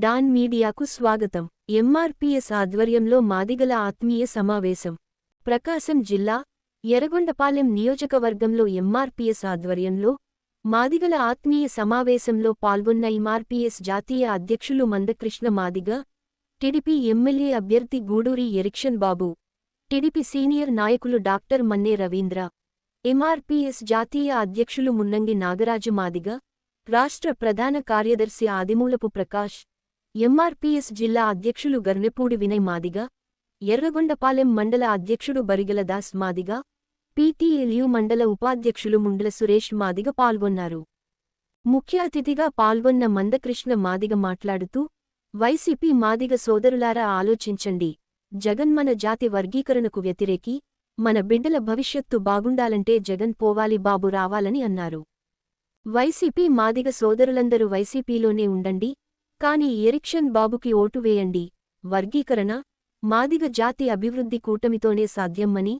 Don మీడియాకు స్వాగతం. MRPS ఆధ్వర్యంలో మాదిగల ఆత్మీయ సమావేశం. ప్రకాశం జిల్లా యరగొండపాలెం నియోజకవర్గంలో ఎంఆర్పీఎస్ ఆధ్వర్యంలో మాదిగల ఆత్మీయ సమావేశంలో పాల్గొన్న ఎంఆర్పీఎస్ జాతీయ అధ్యక్షులు మందకృష్ణ మాదిగ, టీడీపీ ఎమ్మెల్యే అభ్యర్థి గూడూరి ఎరిక్షన్ బాబు, టీడీపీ సీనియర్ నాయకులు డాక్టర్ మన్నే రవీంద్ర, ఎంఆర్పీఎస్ జాతీయ అధ్యక్షులు మున్నంగి నాగరాజు మాదిగ, రాష్ట్ర ప్రధాన కార్యదర్శి ఆదిమూలపు ప్రకాష్, ఎంఆర్పీఎస్ జిల్లా అధ్యక్షులు గర్నెపూడి వినయ్ మాదిగ, యర్రగొండపాలెం మండల అధ్యక్షుడు బరిగల దాస్ మాదిగ, పీటీఎల్యూ మండల ఉపాధ్యక్షులు ముండ్ల సురేష్ మాదిగ పాల్గొన్నారు. ముఖ్య అతిథిగా పాల్గొన్న మందకృష్ణ మాదిగ మాట్లాడుతూ, వైసీపీ మాదిగ సోదరులారా ఆలోచించండి, జగన్ మన జాతి వర్గీకరణకు వ్యతిరేకి, మన బిడ్డల భవిష్యత్తు బాగుండాలంటే జగన్ పోవాలి, బాబు రావాలని అన్నారు. వైసీపీ మాదిగ సోదరులందరూ వైసీపీలోనే ఉండండి, కాని ఎరిక్షన్ బాబుకి ఓటు వేయండి. వర్గీకరణ, మాదిగ జాతి అభివృద్ధి కూటమితోనే సాధ్యమని,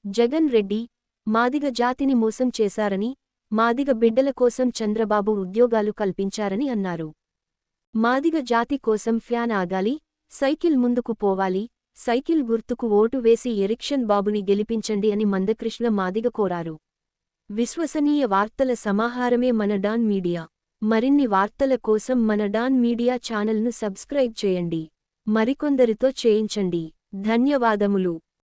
జగన్ రెడ్డి మాదిగ జాతిని మోసం చేశారని, మాదిగ బిడ్డల కోసం చంద్రబాబు ఉద్యోగాలు కల్పించారని అన్నారు. మాదిగ జాతి కోసం ఫ్యాన్ ఆగాలి, సైకిల్ ముందుకు పోవాలి, సైకిల్ గుర్తుకు ఓటు వేసి ఎరిక్షన్ బాబుని గెలిపించండి అని మందకృష్ణ మాదిగ కోరారు. విశ్వసనీయ వార్తల సమాహారమే మన డాన్ మీడియా. మరిన్ని వార్తల కోసం మన డాన్ మీడియా ఛానల్ను సబ్స్క్రైబ్ చేయండి. మరికొందరితో చేయించండి. ధన్యవాదములు.